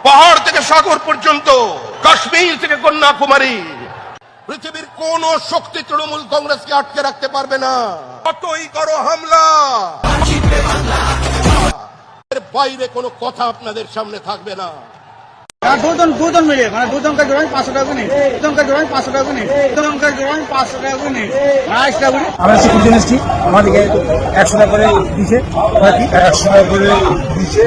পাহাড় থেকে সাগর পর্যন্ত, কাশ্মীর থেকে কন্যাকুমারী, পৃথিবীর কোন শক্তি তৃণমূল কংগ্রেসকে আটকে রাখতে পারবে না। কতই করো হামলা, এর বাইরে কোনো কথা আপনাদের সামনে থাকবে না। দুজন মিলে মানে দুজনকে জোড়াই 500 টাকা নিই, দুজনকে জোড়াই 500 টাকা নিই, দুজনকে জোড়াই 500 টাকা নিই, 22 টাকা করে আমরা সিকুজন এসছি। আমাদেরকে 100 টাকা করে দিছে, 100 টাকা করে দিছে।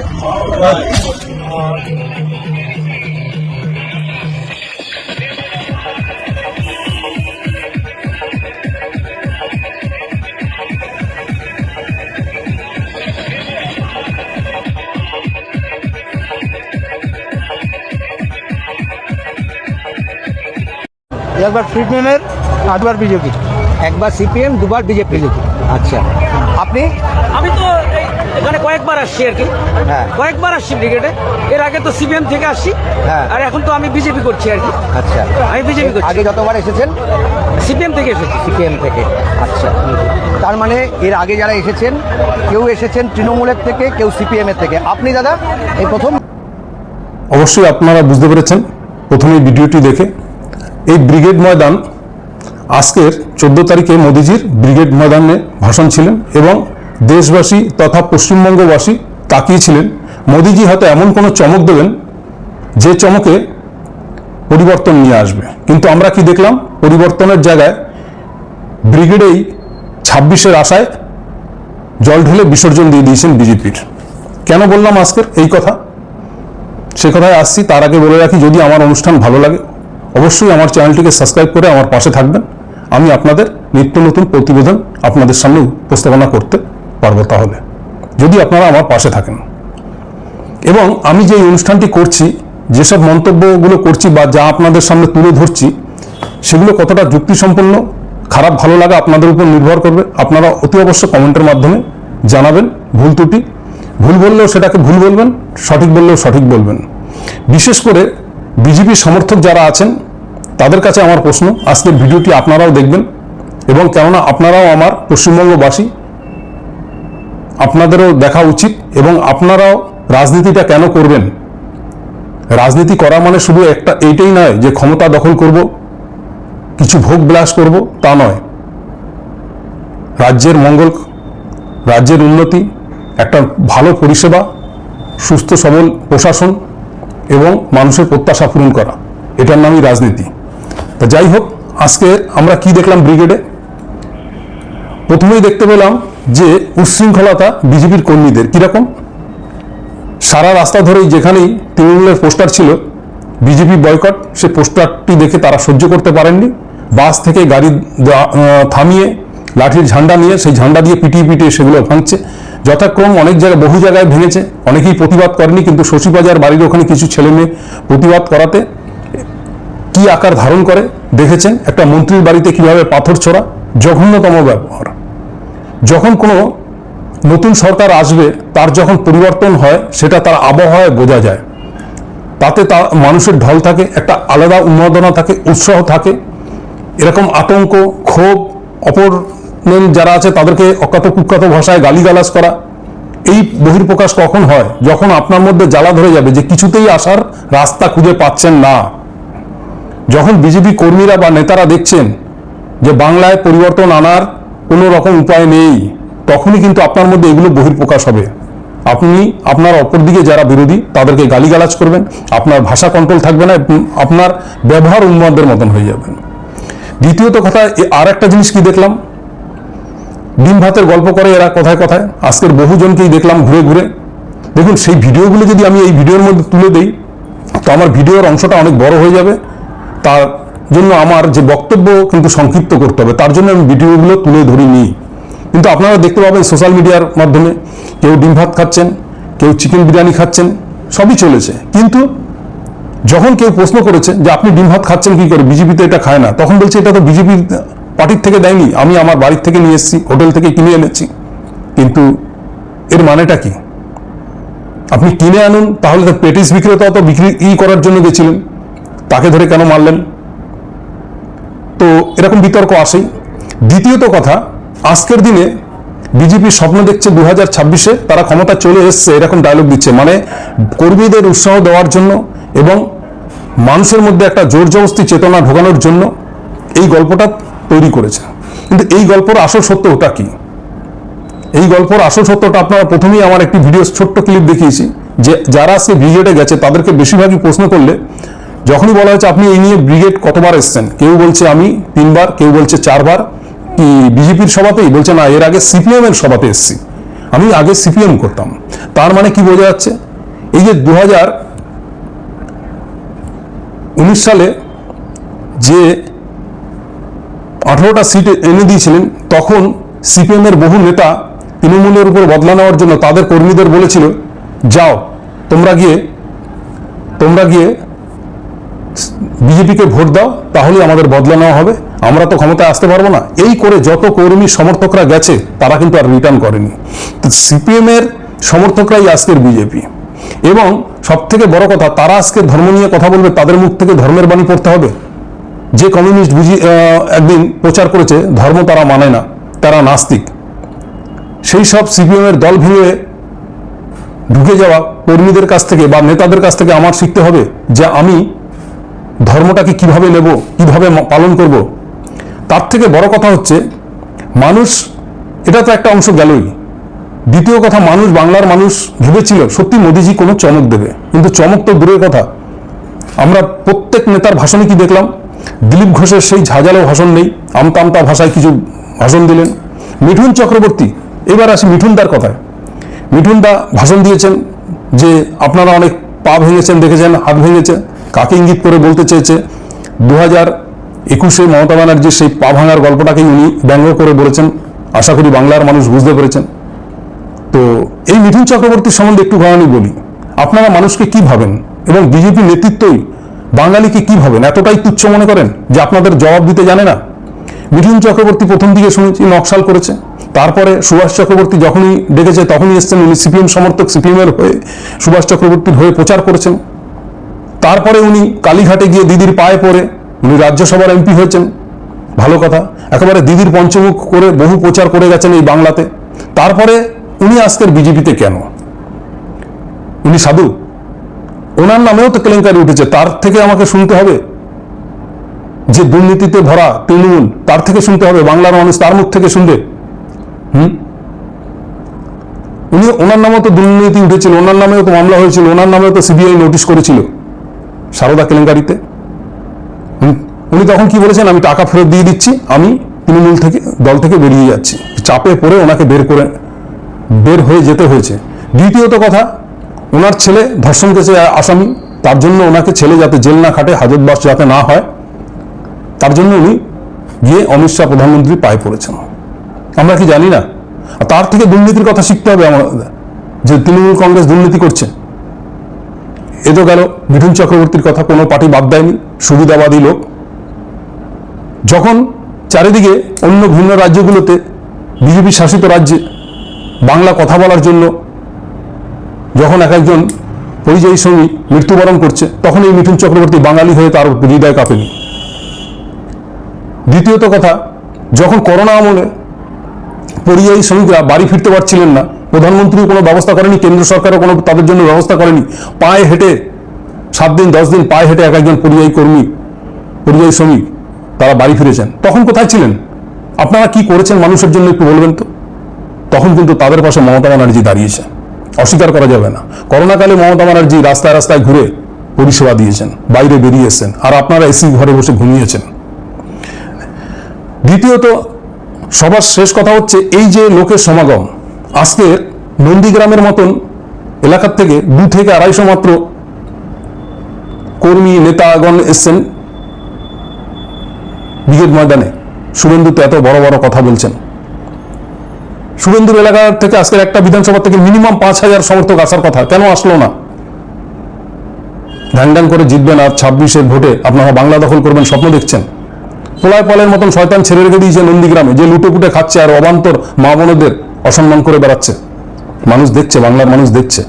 একবার সিপিএমের, দুবার বিজেপি, একবার সিপিএম, দুবার বিজেপি। আচ্ছা, আপনি? আমি তো এখানে কয়েকবার আসছি আর কি, হ্যাঁ, কয়েকবার আসছি ব্রিগেডে। এর আগে তো সিপিএম থেকে আসছি, হ্যাঁ, আর এখন তো আমি বিজেপি করছি আর কি। আচ্ছা, আমি বিজেপি করছি। আগে যতবার এসেছেন? সিপিএম থেকে এসেছি। সিপিএম থেকে, আচ্ছা। তার মানে এর আগে যারা এসেছেন, কেউ এসেছেন তৃণমূলের থেকে, কেউ সিপিএম এর থেকে। আপনি দাদা এই প্রথম? অবশ্যই আপনারা বুঝতে পেরেছেন প্রথমে ভিডিওটি দেখে। এই ব্রিগেড ময়দান আজকের 14 তারিখে মোদিজির ব্রিগেড ময়দানে ভাষণ ছিলেন এবং দেশবাসী তথা পশ্চিমবঙ্গবাসী তাকিয়েছিলেন মোদিজি হয়তো এমন কোনো চমক দেবেন যে চমকে পরিবর্তন নিয়ে আসবে। কিন্তু আমরা কি দেখলাম? পরিবর্তনের জায়গায় ব্রিগেডেই 26-এর আশায় জল ঢেলে বিসর্জন দিয়ে দিয়েছেন বিজেপির। কেন বললাম আজকের এই কথা? সে কথায় আসছি। তার আগে বলে রাখি, যদি আমার অনুষ্ঠান ভালো লাগে অবশ্যই আমার চ্যানেলটিকে সাবস্ক্রাইব করে আমার পাশে থাকবেন। আমি আপনাদের নিত্য নতুন প্রতিবেদন আপনাদের সামনে উপস্থাপনা করতে পারবো তাহলে, যদি আপনারা আমার পাশে থাকেন। এবং আমি যে অনুষ্ঠানটি করছি, যেসব মন্তব্যগুলো করছি বা যা আপনাদের সামনে তুলে ধরছি, সেগুলো কতটা যুক্তিসম্পন্ন, খারাপ ভালো লাগা আপনাদের উপর নির্ভর করবে। আপনারা অতি অবশ্য কমেন্টের মাধ্যমে জানাবেন ভুল ত্রুটি। ভুল বললেও সেটাকে ভুল বলবেন, সঠিক বললেও সঠিক বলবেন। বিশেষ করে বিজেপি সমর্থক যারা আছেন তাদের কাছে আমার প্রশ্ন, আজকের ভিডিওটি আপনারাও দেখবেন। এবং কেননা আপনারাও আমার পশ্চিমবঙ্গবাসী, আপনাদেরও দেখা উচিত। এবং আপনারাও রাজনীতিটা কেন করবেন? রাজনীতি করা মানে শুধু এইটাই নয় যে ক্ষমতা দখল করব, কিছু ভোগ বিলাস করব, তা নয়। রাজ্যের মঙ্গল, রাজ্যের উন্নতি, একটা ভালো পরিষেবা, সুস্থ সবল প্রশাসন এবং মানুষের প্রত্যাশা পূরণ করা, এটার নামই রাজনীতি। তা যাই হোক, আজকে আমরা কি দেখলাম ব্রিগেডে? প্রথমেই দেখতে পেলাম যে উচ্ছৃঙ্খলতা বিজেপির কর্মীদের। কিরকম? সারা রাস্তা ধরেই যেখানেই তৃণমূলের পোস্টার ছিল বিজেপি বয়কট, সে পোস্টারটি দেখে তারা সহ্য করতে পারেননি। বাস থেকে গাড়ি থামিয়ে লাঠির ঝান্ডা নিয়ে সেই ঝান্ডা দিয়ে পিটিয়ে পিটিয়ে সেগুলো ভাঙছে। যথাক্রম অনেক জায়গায়, বহু জায়গায় ভেঙেছে। অনেকেই প্রতিবাদ করেনি, কিন্তু শশীবাজার বাড়ির ওখানে কিছু ছেলে মেয়ে প্রতিবাদ করাতে কি আকার ধারণ করে দেখেছেন। একটা মন্ত্রীর বাড়িতে কিভাবে পাথর ছোড়া, জঘন্যতম ব্যবহার। যখন কোনো নতুন সরকার আসবে, তার যখন পরিবর্তন হয়, সেটা তার আবহাওয়ায় বোঝা যায়। তাতে মানুষের ঢল থাকে, একটা আলাদা উন্মাদনা থাকে, উৎসাহ থাকে। এরকম আতঙ্ক, ক্ষোভ, অপর যারা আছে তাদেরকে অকাত কুখ্যাত ভাষায় গালিগালাজ করা, এই বহিঃপ্রকাশ কখন হয়? যখন আপনার মধ্যে জ্বালা ধরে যাবে যে কিছুতেই আসার রাস্তা খুঁজে পাচ্ছেন না। যখন বিজেপি কর্মীরা বা নেতারা দেখছেন যে বাংলায় পরিবর্তন আনার কোনো রকম উপায় নেই, তখনই কিন্তু আপনার মধ্যে এগুলো বহিঃপ্রকাশ হবে। আপনি আপনার অপরদিকে যারা বিরোধী তাদেরকে গালিগালাজ করবেন, আপনার ভাষা কন্ট্রোল থাকবে না, আপনার ব্যবহার উন্মাদের মতন হয়ে যাবেন। দ্বিতীয়ত কথা, আর একটা জিনিস কি দেখলাম, ডিম ভাতের গল্প করে এরা কথায় কথায়। আজকের বহুজনকেই দেখলাম ঘুরে ঘুরে। দেখুন, সেই ভিডিওগুলো যদি আমি এই ভিডিওর মধ্যে তুলে দিই, তো আমার ভিডিওর অংশটা অনেক বড় হয়ে যাবে। তার জন্য আমার যে বক্তব্য কিন্তু সংক্ষিপ্ত করতে হবে, তার জন্য আমি ভিডিওগুলো তুলে ধরিনি। কিন্তু আপনারা দেখতে পাবেন সোশ্যাল মিডিয়ার মাধ্যমে কেউ ডিম ভাত খাচ্ছেন, কেউ চিকেন বিরিয়ানি খাচ্ছেন, সবই চলেছে। কিন্তু যখন কেউ প্রশ্ন করেছে যে আপনি ডিম ভাত খাচ্ছেন কি করে, বিজেপি তো এটা খায় না, তখন বলছে এটা তো বিজেপি পার্টির থেকে দেয়নি, আমি আমার বাড়ির থেকে নিয়ে এসেছি, হোটেল থেকে কিনে এনেছি। কিন্তু এর মানেটা কি? আপনি কিনে আনুন, তাহলে তো পেটিস বিক্রেতা তো বিক্রি করার জন্য গেছিলেন, তাকে ধরে কেন মারলেন? তো এরকম বিতর্ক আসেই। দ্বিতীয়ত কথা, আজকের দিনে বিজেপি স্বপ্ন দেখছে 2026-এ তারা ক্ষমতা চলে এসছে, এরকম ডায়লগ দিচ্ছে, মানে কর্মীদের উৎসাহ দেওয়ার জন্য এবং মানুষের মধ্যে একটা জোর জবস্তি চেতনা ঢোকানোর জন্য এই গল্পটা তৈরি করেছে। কিন্তু এই গল্পের আসল সত্য ওটা কি? এই গল্পের আসল সত্যটা আপনারা প্রথমেই আমার একটি ভিডিও ছোট্ট ক্লিপ দেখিয়েছি, যে যারা আজকে ব্রিগেডে গেছে তাদেরকে বেশিরভাগই প্রশ্ন করলে যখনই বলা হয়েছে আপনি এই নিয়ে ব্রিগেড কতবার এসছেন, কেউ বলছে আমি 3 বার, কেউ বলছে 4 বার, কি বিজেপির সভাতেই বলছে না এর আগে সিপিএম এর সভাতে এসেছি, আমি আগে সিপিএম করতাম। তার মানে কি বোঝা যাচ্ছে? এই যে 2019 সালে যে 18টা সিট এনে দিয়েছিলেন, তখন সিপিএম এর বহু নেতা তৃণমূলের উপর বদলা নেওয়ার জন্য তাদের কর্মীদের বলেছিল যাও তোমরা গিয়ে বিজেপিকে ভোট দাও, তাহলে আমাদের বদলা নেওয়া হবে, আমরা তো ক্ষমতায় আসতে পারবো না। এই করে যত কর্মী সমর্থকরা গেছে তারা কিন্তু আর রিটার্ন করেনি। তো সিপিএম এর সমর্থকরাই আজকের বিজেপি। এবং সব থেকে বড় কথা, তারা আজকে ধর্ম নিয়ে কথা বলবে, তাদের মুখ থেকে ধর্মের বাণী পড়তে হবে। যে কমিউনিস্ট একদিন প্রচার করেছে ধর্ম তারা মানে না, তারা নাস্তিক, সেই সব সিপিএম এর দল ভেঙে ঢুকে যাওয়া কর্মীদের কাছ থেকে বা নেতাদের কাছ থেকে আমার শিখতে হবে যে আমি ধর্মটাকে কিভাবে নেব, কিভাবে পালন করব। তার থেকে বড় কথা হচ্ছে মানুষ, এটা তো একটা অংশ গেলই। দ্বিতীয় কথা, বাংলার মানুষ ভেবেছিল সত্যি মোদিজি কোনো চমক দেবে, কিন্তু চমক তো দূরের কথা। আমরা প্রত্যেক নেতার ভাষণে কি দেখলাম? দিলীপ ঘোষের সেই ঝাঁঝালো ভাষণ নেই, আমতা আমতা ভাষায় কিছু ভাষণ দিলেন। মিঠুন চক্রবর্তী, এবার আসি মিঠুনদার কথায়। মিঠুনদা ভাষণ দিয়েছেন যে আপনারা অনেক পা ভেঙেছেন, দেখেছেন হাত ভেঙেছে, কাকে ইঙ্গিত করে বলতে চেয়েছে? 2021-এ মমতা ব্যানার্জির সেই পা ভাঙার গল্পটাকেই উনি ব্যঙ্গ করে বলেছেন। আশা করি বাংলার মানুষ বুঝতে পেরেছেন। তো এই মিঠুন চক্রবর্তীর সম্বন্ধে একটু ঘটনা বলি। আপনারা মানুষকে কি ভাবেন এবং বিজেপি নেতৃত্বই বাঙালিকে কি ভাবেন? এতটাই তুচ্ছ মনে করেন যে আপনাদের জবাব দিতে জানে না? মিঠুন চক্রবর্তী প্রথম দিকে শুনেছি নকশাল করেছে, তারপরে সুভাষ চক্রবর্তী যখনই ডেকেছে তখনই এসছেন, উনি সিপিএম সমর্থক, সিপিএমের হয়ে সুভাষ চক্রবর্তীর হয়ে প্রচার করেছেন। তারপরে উনি কালীঘাটে গিয়ে দিদির পায়ে পড়ে উনি রাজ্যসভার এমপি হয়েছেন, ভালো কথা। একেবারে দিদির পঞ্চমুখ করে বহু প্রচার করে গেছেন এই বাংলাতে। তারপরে উনি আজকের বিজেপিতে কেন? উনি সাধু? ওনার নামেও তো কেলেঙ্কারি উঠেছে, তার থেকে আমাকে শুনতে হবে? যে দুর্নীতিতে ভরা তৃণমূল, তার থেকে শুনতে হবে? বাংলার মানুষ তার মুখ থেকে শুনবে? ওনার নামেও তো দুর্নীতি উঠেছিল, ওনার নামেও তো মামলা হয়েছিল, ওনার নামেও তো সিবিআই নোটিশ করেছিল সারদা কেলেঙ্কারিতে। উনি তখন কি বলেছেন? আমি টাকা ফেরত দিয়ে দিচ্ছি, আমি তৃণমূল দল থেকে বেরিয়ে যাচ্ছি। চাপে পড়ে ওনাকে বের হয়ে যেতে হয়েছে। দ্বিতীয়ত কথা, ওনার ছেলে ধর্ষণ কেসে আসামি, তার জন্য ওনাকে ছেলে যাতে জেল না খাটে, হাজতবাস যাতে না হয়, তার জন্য উনি গিয়ে অমিত শাহ প্রধানমন্ত্রীর পায়ে পড়েছেন। আমরা কি জানি না? তার থেকে দুর্নীতির কথা শিখতে হবে আমাদের, যে তৃণমূল কংগ্রেস দুর্নীতি করছে। এ তো গেল মিঠুন চক্রবর্তীর কথা, কোনো পার্টি বাদ দেয়নি, সুবিধাবাদী লোক। যখন চারিদিকে অন্য ভিন্ন রাজ্যগুলোতে, বিজেপি শাসিত রাজ্যে বাংলা কথা বলার জন্য যখন একজন পরিযায়ী শ্রমিক মৃত্যুবরণ করছে, তখন এই মিঠুন চক্রবর্তী বাঙালি হয়ে তার হৃদয় কাঁপেনি। দ্বিতীয়ত কথা, যখন করোনা আমলে পরিযায়ী শ্রমিকরা বাড়ি ফিরতে পারছিলেন না, প্রধানমন্ত্রীও কোনো ব্যবস্থা করেনি, কেন্দ্র সরকারও কোনো তাদের জন্য ব্যবস্থা করেনি। পায়ে হেঁটে 7 দিন 10 দিন পায়ে হেঁটে একজন পরিযায়ী শ্রমিক তারা বাড়ি ফিরেছেন। তখন কোথায় ছিলেন? আপনারা কি করেছেন মানুষের জন্য একটু বলবেন তো? তখন কিন্তু তাদের পাশে মমতা ব্যানার্জি দাঁড়িয়েছে, অস্বীকার করা যাবে না। করোনাকালে মমতা ব্যানার্জি রাস্তায় রাস্তায় ঘুরে পরিষেবা দিয়েছেন, বাইরে বেরিয়ে এসেছেন, আর আপনারা এসি ঘরে বসে ঘুমিয়েছেন। দ্বিতীয়ত, সবার শেষ কথা হচ্ছে এই যে লোকের সমাগম, আজকে নন্দীগ্রামের মতন এলাকার থেকে 2 থেকে 250 মাত্র কর্মী নেতাগণ এসছেন ব্রিগেড ময়দানে। শুভেন্দু তো এত বড় বড় কথা বলছেন। শুভেন্দুর এলাকা থেকে আজকের একটা বিধানসভা থেকে মিনিমাম 5000 সমর্থক আসার কথা, কেন আসলো না? ঢ্যাং করে জিতবেন আর 26-এর ভোটে আপনারা বাংলা দখল করবেন স্বপ্ন দেখছেন। পোলায় পালের মতন শয়তান ছেড়ে রেখে দিয়েছে নন্দীগ্রামে, যে লুটে পুটে খাচ্ছে আর অবান্তর মা বোনদের অসম্মান করে বেড়াচ্ছে। মানুষ দেখছে, বাংলার মানুষ দেখছে।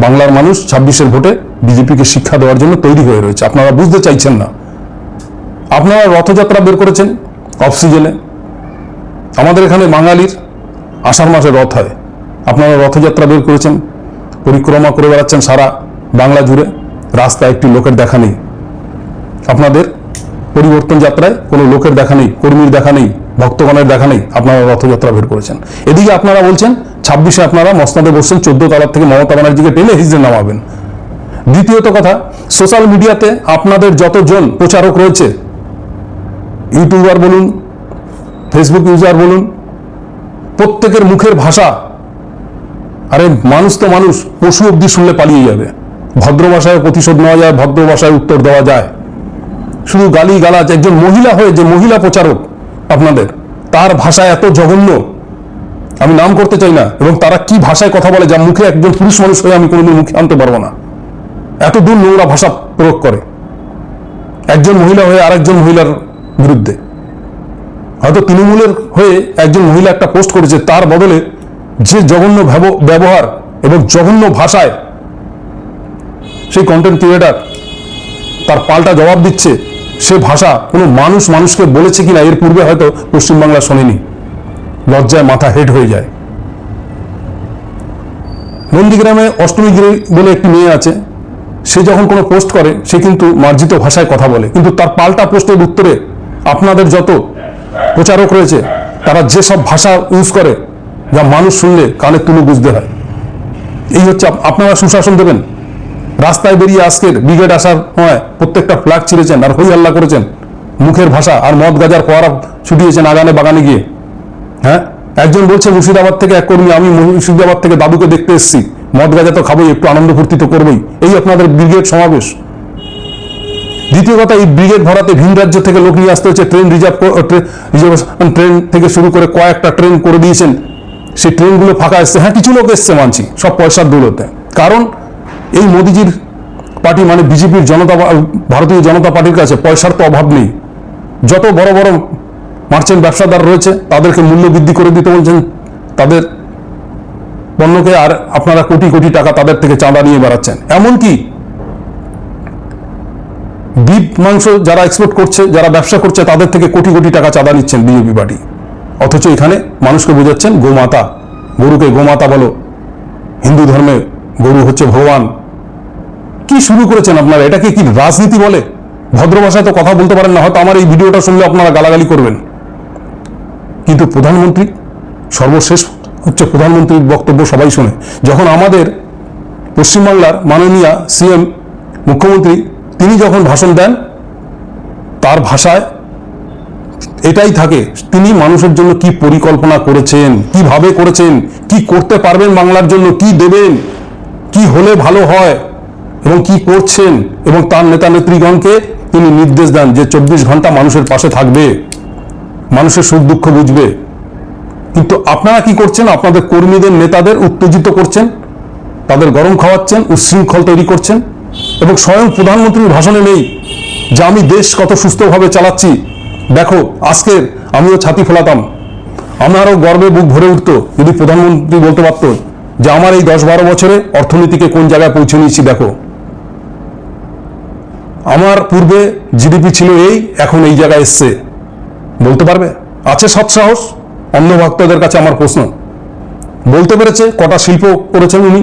বাংলার মানুষ 26-এর ভোটে বিজেপিকে শিক্ষা দেওয়ার জন্য তৈরি হয়ে রয়েছে। আপনারা বুঝতে চাইছেন না। আপনারা রথযাত্রা বের করেছেন অফ সিজনে। আমাদের এখানে বাঙালির আষাঢ় মাসে রথ হয়, আপনারা রথযাত্রা বের করেছেন, পরিক্রমা করে বেড়াচ্ছেন সারা বাংলা জুড়ে, রাস্তায় একটি লোকের দেখা নেই। আপনাদের পরিবর্তন যাত্রায় কোনো লোকের দেখা নেই, কর্মীর দেখা নেই, ভক্তগণের দেখা নেই, আপনারা রথযাত্রা বের করেছেন। এদিকে আপনারা বলছেন 26-এ আপনারা মসনাদে বসছেন, 14 তলার থেকে মমতা ব্যানার্জিকে টেনে হিজড়ে নামাবেন। দ্বিতীয়ত কথা, সোশ্যাল মিডিয়াতে আপনাদের যতজন প্রচারক রয়েছে, ইউটিউবার বলুন, ফেসবুক ইউজার বলুন, প্রত্যেকের মুখের ভাষা, আরে মানুষ তো মানুষ, পশু অব্দি শুনলে পালিয়ে যাবে। ভদ্র ভাষায় প্রতিশোধ নেওয়া যায়, ভদ্র ভাষায় উত্তর দেওয়া যায়, শুধু গালি গালাজ। একজন মহিলা হয়ে যে মহিলা প্রচারক আপনাদের, তার ভাষা এত জঘন্য, আমি নাম করতে চাই না, এবং তারা কি ভাষায় কথা বলে যা মুখে একজন পুরুষ মানুষ হয়ে আমি কোনোদিন মুখে আনতে পারবো না। এত দূর নোংরা ভাষা প্রয়োগ করে একজন মহিলা হয়ে আরেকজন মহিলার বিরুদ্ধে। হয়তো তৃণমূলের হয়ে একজন মহিলা একটা পোস্ট করেছে, তার বদলে যে জঘন্য ব্যবহার এবং জঘন্য ভাষায় সেই কন্টেন্ট ক্রিয়েটার তার পাল্টা জবাব দিচ্ছে, সে ভাষা কোনো মানুষ মানুষকে বলেছে কিনা এর পূর্বে হয়তো পশ্চিমবাংলা শোনেনি। লজ্জায় মাথা হেড হয়ে যায়। নন্দীগ্রামে অষ্টমীগিরি বলে একটি মেয়ে আছে, সে যখন কোনো পোস্ট করে সে কিন্তু মার্জিত ভাষায় কথা বলে, কিন্তু তার পাল্টা পোস্টের উত্তরে আপনাদের যত প্রচারক রয়েছে তারা যেসব ভাষা ইউজ করে যা মানুষ শুনলে কানে তুলে বুঝতে হয়। এই হচ্ছে আপনারা সুশাসন দেবেন। রাস্তায় বেরিয়ে আজকের ব্রিগেড আসার সময় প্রত্যেকটা ফ্ল্যাগ ছিঁড়েছেন আর হই হাল্লা করেছেন, মুখের ভাষা আর মদ গাজার ফোয়ারা ছুটিয়েছেন আগানে বাগানে গিয়ে। হ্যাঁ, একজন বলছে মুর্শিদাবাদ থেকে এক কর্মী, আমি মুর্শিদাবাদ থেকে দাদুকে দেখতে এসেছি, মদ গাজা তো খাবোই, একটু আনন্দ ফুর্তি তো করবোই। এই আপনাদের ব্রিগেড সমাবেশ। দ্বিতীয় কথা, এই ব্রিগেড ভরাতে ভিন রাজ্য থেকে লোক নিয়ে আসতে হচ্ছে, ট্রেন রিজার্ভেশন ট্রেন থেকে শুরু করে কয়েকটা ট্রেন করে দিয়েছেন, সেই ট্রেনগুলো ফাঁকা এসছে। হ্যাঁ, কিছু লোক এসছে মানছি, সব পয়সার দৌলতে। কারণ এই মোদিজির পার্টি মানে বিজেপির ভারতীয় জনতা পার্টির কাছে পয়সার তো অভাব নেই। যত বড় বড় মার্চেন্ট ব্যবসাদার রয়েছে তাদেরকে মূল্য বৃদ্ধি করে দিতে বলছেন তাদের পণ্যকে, আর আপনারা কোটি কোটি টাকা তাদের থেকে চাঁদা নিয়ে বেড়াচ্ছেন। এমনকি বিফ মাংস যারা এক্সপোর্ট করছে, যারা ব্যবসা করছে, তাদের থেকে কোটি কোটি টাকা চাঁদা নিচ্ছেন বিজেপি পার্টি। অথচ এখানে মানুষকে বোঝাচ্ছেন গোমাতা, গরুকে গোমাতা বলো, হিন্দু ধর্মে গরু হচ্ছে ভগবান। কি শুরু করেছেন আপনারা? এটাকে কি রাজনীতি বলে? ভদ্র ভাষায় তো কথা বলতে পারেন না, হয়তো আমার এই ভিডিওটা শুনলে আপনারা গালাগালি করবেন। কিন্তু প্রধানমন্ত্রী, সর্বশেষ হচ্ছে প্রধানমন্ত্রীর বক্তব্য সবাই শোনে। যখন আমাদের পশ্চিমবাংলার মাননীয় সিএম মুখ্যমন্ত্রী তিনি যখন ভাষণ দেন, তার ভাষায় এটাই থাকে, তিনি মানুষের জন্য কি পরিকল্পনা করেছেন, কিভাবে করেছেন, কি করতে পারবেন বাংলার জন্য, কি দেবেন, কি হলে ভালো হয় এবং কি করছেন, এবং তার নেতা নেত্রীগণকে তিনি নির্দেশ দেন যে 24 ঘন্টা মানুষের পাশে থাকবে, মানুষের সুখ দুঃখ বুঝবে। কিন্তু আপনারা কি করছেন? আপনাদের কর্মীদের, নেতাদের উত্তেজিত করছেন, তাদের গরম খাওয়াচ্ছেন, উচ্ছৃঙ্খল তৈরি করছেন। এবং স্বয়ং প্রধানমন্ত্রীর ভাষণে নেই যে আমি দেশ কত সুস্থভাবে চালাচ্ছি, দেখো আজকে আমিও ছাতি ফোলাতাম, আমারও গর্বে বুক ভরে উঠত যদি প্রধানমন্ত্রী বলতে পারত যে আমার এই 10-12 বছরে অর্থনীতিকে কোন জায়গায় পৌঁছে নিয়েছি, দেখো আমার পূর্বে জিডিপি ছিল এই, এখন এই জায়গায় এসছে। বলতে পারবে? আছে সৎসাহস? অন্য ভক্তদের কাছে আমার প্রশ্ন। বলতে পেরেছে? কটা শিল্প করেছেন উনি,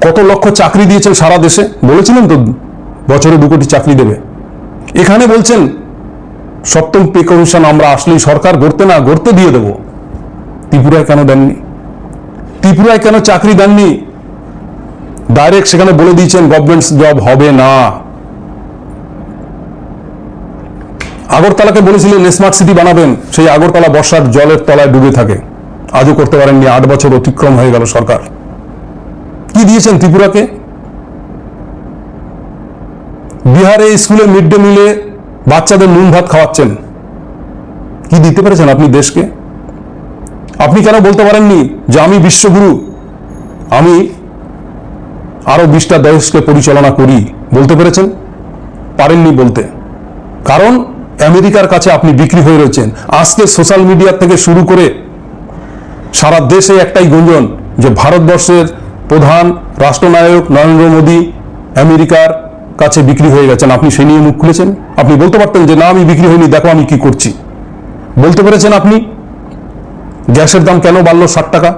কত লক্ষ চাকরি দিয়েছেন সারা দেশে, বলেছিলেন তো বছরে 2 কোটি চাকরি দেবে। এখানে বলছেন 7ম পে কমিশন আমরা আসলেই সরকার গড়তে দিয়ে দেব। ত্রিপুরায় কেন দেননি? ত্রিপুরায় কেন চাকরি দেননি? ডাইরেক্ট সেখানে বলে দিয়েছেন গভর্নমেন্ট জব হবে না। আগরতলাকে বলেছিলেন স্মার্ট সিটি বানাবেন, সেই আগরতলা বর্ষার জলের তলায় ডুবে থাকে, আজও করতে পারেননি। 8 বছর অতিক্রম হয়ে গেল সরকার। কি দিয়েছেন ত্রিপুরাকে? বিহারে স্কুলে মিড ডে মিলে বাচ্চাদের নুন ভাত খাওয়াচ্ছেন, কি দিতে পেরেছেন আপনি দেশকে? আপনি কেন বলতে পারেননি যে আমি বিশ্বগুরু, আমি আরো 20টা দেশকে পরিচালনা করি? বলতে পেরেছেন? পারেননি বলতে, কারণ আমেরিকার কাছে আপনি বিক্রি হয়ে রয়েছেন। আজকে সোশ্যাল মিডিয়া থেকে শুরু করে সারা দেশে একটাই গুঞ্জন যে ভারতবর্ষের প্রধান রাষ্ট্রনায়ক নরেন্দ্র মোদী আমেরিকার কাছে বিক্রি হয়ে গেছেন। আপনি সেই নিয়ে মুখ খুলেছেন? আপনি বলতে পারতেন যে না আমি বিক্রি হইনি, দেখো আমি কি করছি। বলতে পেরেছেন আপনি? গ্যাসের দাম কেন বাড়লো 60 টাকা?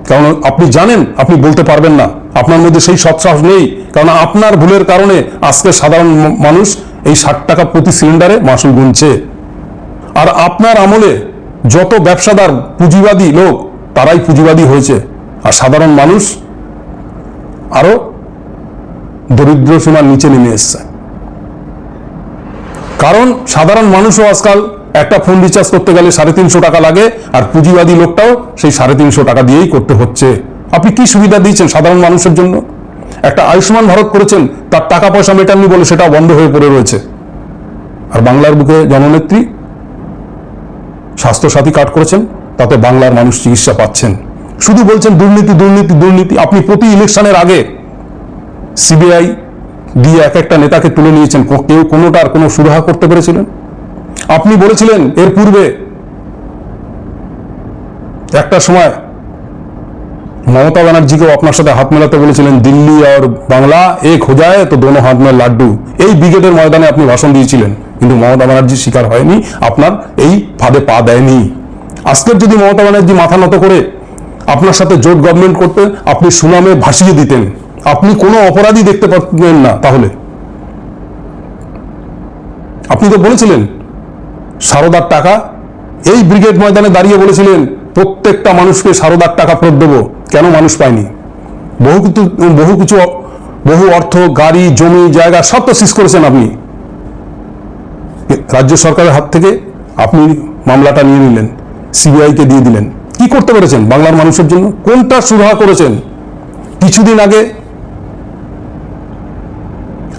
কারণ আপনি জানেন, আপনি বলতে পারবেন না, আপনার মধ্যে সেই সৎসাহস নেই, কারণ আপনার ভুলের কারণে আজকে সাধারণ মানুষ এই 60 টাকা প্রতি সিলিন্ডারে মাসুল গুনছে। আর আপনার আমলে যত ব্যবসাদার পুঁজিবাদী লোক তারাই পুঁজিবাদী হয়েছে, আর সাধারণ মানুষ আরো দরিদ্র সীমার নিচে নেমে এসছে। কারণ সাধারণ মানুষও আজকাল একটা ফোন রিচার্জ করতে গেলে 350 টাকা লাগে, আর পুঁজিবাদী লোকটাও সেই 350 টাকা দিয়েই করতে হচ্ছে। আপনি কি সুবিধা দিয়েছেন সাধারণ মানুষের জন্য? একটা আয়ুষ্মান ভারত করেছেন, তার টাকা পয়সা মেটাননি বলে সেটা বন্ধ হয়ে পড়ে রয়েছে। আর বাংলার বুকে জননেত্রী স্বাস্থ্যসাথী কার্ড করেছেন, তাতে বাংলার মানুষ চিকিৎসা পাচ্ছেন। শুধু বলছেন দুর্নীতি দুর্নীতি দুর্নীতি। আপনি প্রতি ইলেকশনের আগে সিবিআই দিয়ে এক একটা নেতাকে তুলে নিয়েছেন, কেউ কোনোটার কোনো সুরাহা করতে পেরেছিলেন? আপনি বলেছিলেন এর পূর্বে একটা সময় মমতা ব্যানার্জিকেও আপনার সাথে হাত মেলাতে বলেছিলেন, দিল্লি আর বাংলা এক হো যায় তো দোনো হাত মে লাড্ডু। এই ব্রিগেডের ময়দানে আপনি ভাষণ দিয়েছিলেন, কিন্তু মমতা ব্যানার্জি শিকার হয়নি, আপনার এই ফাঁদে পা দেয়নি। আজকের যদি মমতা ব্যানার্জি মাথা নত করে আপনার সাথে জোট গভর্নমেন্ট করতে, আপনি সুনামে ভাসিয়ে দিতেন, আপনি কোনো অপরাধী দেখতে পাচ্ছেন না। তাহলে আপনি তো বলেছিলেন সারদার টাকা, এই ব্রিগেড ময়দানে দাঁড়িয়ে বলেছিলেন প্রত্যেকটা মানুষকে সারদার টাকা ফেরত দেবো। কেন মানুষ পায়নি? বহু অর্থ, গাড়ি, জমি, জায়গা সব তো সিজ করেছেন আপনি। রাজ্য সরকারের হাত থেকে আপনি মামলাটা নিয়ে নিলেন, সিবিআইকে দিয়ে দিলেন। কি করতে পেরেছেন বাংলার মানুষের জন্য? কোনটা সুরাহা করেছেন? কিছুদিন আগে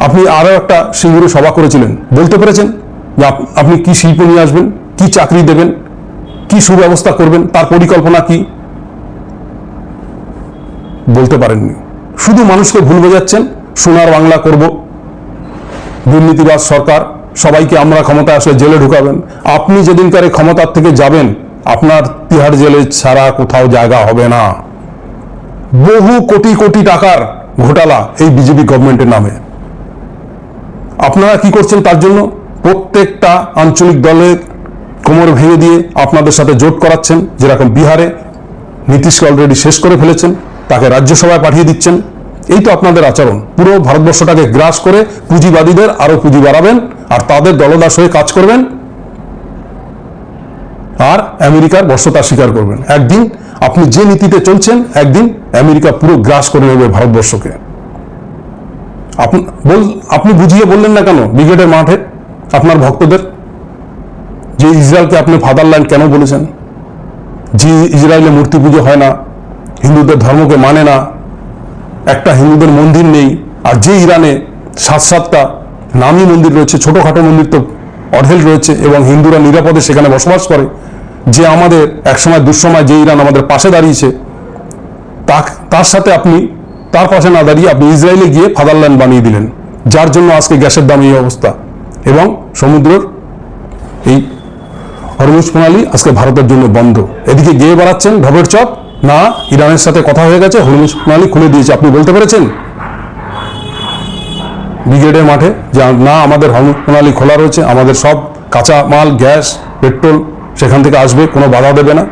আপনি আরো একটা সিঙ্গুরে সভা করেছিলেন, বলতে পেরেছেন যে আপনি কি শিল্প নিয়ে আসবেন, কি চাকরি দেবেন, কি সুব্যবস্থা করবেন, তার পরিকল্পনা কি? বলতে পারেননি। শুধু মানুষকে ভুল বোঝাচ্ছেন, সোনার বাংলা করব, দুর্নীতিবাজ সরকার, সবাইকে আমরা ক্ষমতায় আসলে জেলে ঢুকাবেন। আপনি যেদিনকারে ক্ষমতার থেকে যাবেন, আপনার তিহার জেলে ছাড়া কোথাও জায়গা হবে না। বহু কোটি কোটি টাকার ঘোটালা এই বিজেপি গভর্নমেন্টের নামে। আপনারা কি করছেন তার জন্য? প্রত্যেকটা আঞ্চলিক দলের কোমর ভেঙে দিয়ে আপনাদের সাথে জোট করাচ্ছেন। যেরকম বিহারে নীতিশকে অলরেডি শেষ করে ফেলেছেন, তাকে রাজ্যসভায় পাঠিয়ে দিচ্ছেন। এই তো আপনাদের আচরণ। পুরো ভারতবর্ষটাকে গ্রাস করে পুঁজিবাদীদের আরো পুঁজি বাড়াবেন, আর তাদের দলদাস হয়ে কাজ করবেন, আর আমেরিকার বর্ষতা স্বীকার করবেন। একদিন আপনি যে নীতিতে চলছেন, একদিন আমেরিকা পুরো গ্রাস করে নেবে ভারতবর্ষকে। আপনি বুঝিয়ে বললেন না কেন ব্রিগেডের মাঠে আপনার ভক্তদের যে ইসরায়েলকে আপনি ফাদারল্যান্ড কেন বলেছেন? যে ইসরায়েলে মূর্তি পুজো হয় না, হিন্দুদের ধর্মকে মানে না, একটা হিন্দুদের মন্দির নেই, আর যে ইরানে 7-7টা নামী মন্দির রয়েছে, ছোটখাটো মন্দির তো অঢেল রয়েছে, এবং হিন্দুরা নিরাপদে সেখানে বসবাস করে। যে আমাদের একসময় দুঃসময় যে ইরান আমাদের পাশে দাঁড়িয়েছে, তার সাথে আপনি তার পাশে না দাঁড়িয়ে আপনি ইসরায়েলে গিয়ে ফাদারল্যান্ড বানিয়ে দিলেন, যার জন্য আজকে গ্যাসের দাম এই অবস্থা, এবং সমুদ্রের এই হরমুজ প্রণালী আজকে ভারতের জন্য বন্ধ। এদিকে গিয়ে বেড়াচ্ছেন ঢবের চপ, না ইরানের সাথে কথা হয়ে গেছে, হরমুজ প্রণালী খুলে দিয়েছে। আপনি বলতে পেরেছেন ব্রিগেডের মাঠে যে না, আমাদের হরমুজ প্রণালী খোলা রয়েছে, আমাদের সব কাঁচা মাল, গ্যাস, পেট্রোল সেখান থেকে আসবে, কোনো বাধা দেবে না?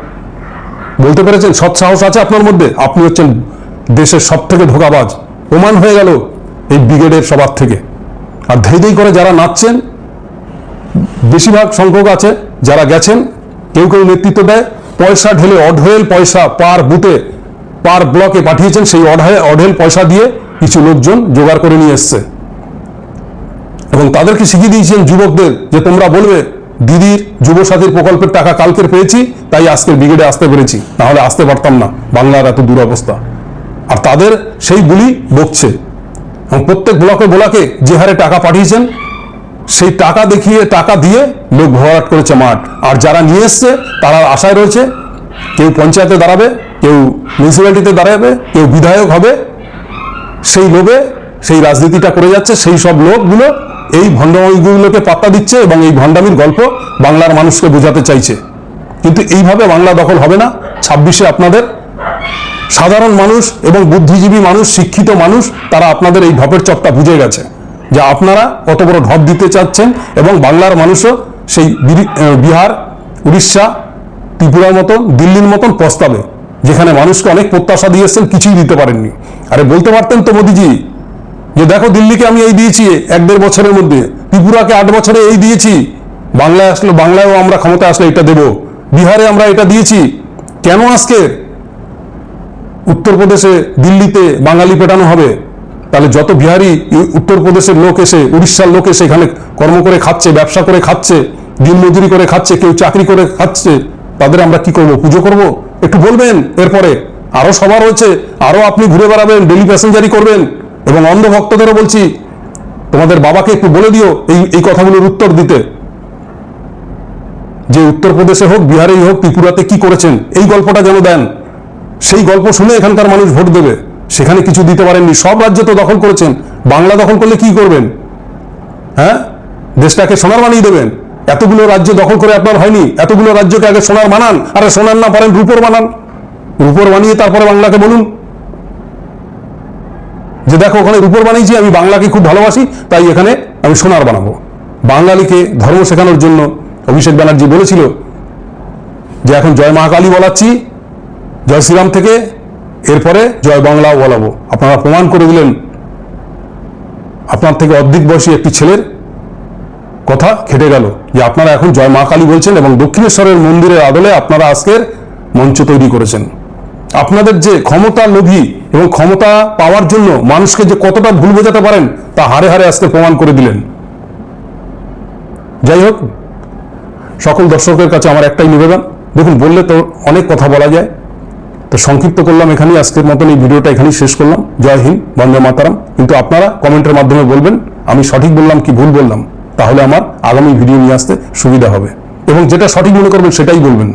বলতে পেরেছেন? সৎসাহস আছে আপনার মধ্যে? আপনি হচ্ছেন দেশের সব থেকে ধোঁকাবাজ, প্রমাণ হয়ে গেল এই ব্রিগেডের সবার থেকে। আর ধেই ধেই করে যারা নাচছেন, বেশিরভাগ সংখ্যক আছে যারা গেছেন, কেউ কেউ নেতৃত্ব দেয়, পয়সা ঢেলে অঢেল পয়সা পার বুথে পার ব্লকে পাঠিয়েছেন। সেই অঢেল পয়সা দিয়ে কিছু লোকজন জোগাড় করে নিয়ে এসছে, এবং তাদেরকে শিখিয়ে দিয়েছেন যুবকদের যে তোমরা বলবে দিদির যুবসাথীর প্রকল্পের টাকা কালকের পেয়েছি, তাই আজকের ব্রিগেডে আসতে পেরেছি, না হলে আসতে পারতাম না, বাংলার এত দুরবস্থা। আর তাদের সেই বুলি বকছে, এবং প্রত্যেক ব্লকে যে হারে টাকা পাঠিয়েছেন, সেই টাকা দেখিয়ে, টাকা দিয়ে লোক ভরাট করেছে মাঠ। আর যারা নিয়ে এসছে তারা আশায় রয়েছে কেউ পঞ্চায়েতে দাঁড়াবে, কেউ মিউনিসিপ্যালিটিতে দাঁড়াবে, কেউ বিধায়ক হবে। সেই লোভে সেই রাজনীতিটা করে যাচ্ছে। সেই সব লোকগুলো এই ভণ্ডামিগুলোকে পাত্তা দিচ্ছে, এবং এই ভণ্ডামির গল্প বাংলার মানুষকে বোঝাতে চাইছে। কিন্তু এইভাবে বাংলা দখল হবে না। 26-এ আপনাদের সাধারণ মানুষ এবং বুদ্ধিজীবী মানুষ, শিক্ষিত মানুষ, তারা আপনাদের এই ঢপের চপটা বুঝে গেছে যে আপনারা কত বড় ঢপ দিতে চাচ্ছেন, এবং বাংলার মানুষও সেই বিহার, উড়িষ্যা, ত্রিপুরার মতন, দিল্লির মতন পস্তাবে, যেখানে মানুষকে অনেক প্রত্যাশা দিয়ে এসছেন, কিছুই দিতে পারেননি। আরে বলতে পারতেন তো মোদিজি যে দেখো দিল্লিকে আমি এই দিয়েছি 1-1.5 বছরের মধ্যে, ত্রিপুরাকে 8 বছরে এই দিয়েছি, বাংলায় আসলে বাংলায়ও আমরা ক্ষমতা আসলে এটা দেব, বিহারে আমরা এটা দিয়েছি। কেন আজকে উত্তরপ্রদেশে, দিল্লিতে বাঙালি পেটানো হবে? তাহলে যত বিহারি উত্তরপ্রদেশের লোক এসে, উড়িষ্যার লোক এসে এখানে কর্ম করে খাচ্ছে, ব্যবসা করে খাচ্ছে, দিনমজুরি করে খাচ্ছে, কেউ চাকরি করে খাচ্ছে, তাদের আমরা কি করব? পুজো করব? একটু বলবেন। এরপরে আরো সভা রয়েছে, আরো আপনি ঘুরে বেড়াবেন, ডেলি প্যাসেঞ্জারি করবেন। এবং অন্ধভক্তদেরও বলছি, তোমাদের বাবাকে একটু বলে দিও এই কথাগুলোর উত্তর দিতে, যে উত্তরপ্রদেশে হোক, বিহারেই হোক, ত্রিপুরাতে কি করেছেন এই গল্পটা যেন দেন। সেই গল্প শুনে এখানকার মানুষ ভোট দেবে। সেখানে কিছু দিতে পারেননি, সব রাজ্য তো দখল করেছেন। বাংলা দখল করলে কি করবেন? হ্যাঁ, দেশটাকে সোনার বানিয়ে দেবেন? এতগুলো রাজ্য দখল করে আপনার হয়নি, এতগুলো রাজ্যকে আগে সোনার বানান, আরে সোনার না পারেন রূপোর বানান, রূপোর বানিয়ে তারপরে বাংলাকে বলুন যে দেখো ওখানে রূপোর বানিয়েছি, আমি বাংলাকে খুব ভালোবাসি, তাই এখানে আমি সোনার বানাবো। বাঙালিকে ধর্ম শেখানোর জন্য অভিষেক ব্যানার্জি বলেছিল যে এখন জয় মা কালী বলাচ্ছি জয় শ্রীরাম থেকে, এরপরে জয় বাংলাও বলাবো। আপনারা প্রমাণ করে দিলেন। আপনার থেকে অর্ধেক বয়সী একটি ছেলের কথা খেটে গেল যে আপনারা এখন জয় মা কালী বলছেন, এবং দক্ষিণেশ্বরের মন্দিরের আদলে আপনারা আজকের মঞ্চ তৈরি করেছেন। আপনাদের যে ক্ষমতা লোভী এবং ক্ষমতা পাওয়ার জন্য মানুষকে যে কতটা ভুল বোঝাতে পারেন, তা হারে হারে আজকে প্রমাণ করে দিলেন। যাই হোক, সকল দর্শকের কাছে আমার একটাই নিবেদন, দেখুন বললে তো অনেক কথা বলা যায়, তো সংক্ষিপ্ত করলাম এখানেই, আজকের মতন এই ভিডিওটা এখানেই শেষ করলাম। জয় হিন্দ, বন্দে মাতারাম। কিন্তু আপনারা কমেন্টের মাধ্যমে বলবেন আমি সঠিক বললাম কি ভুল বললাম, তাহলে আমার আগামী ভিডিও নিয়ে আসতে সুবিধা হবে, এবং যেটা সঠিক মনে করবেন সেটাই বলবেন।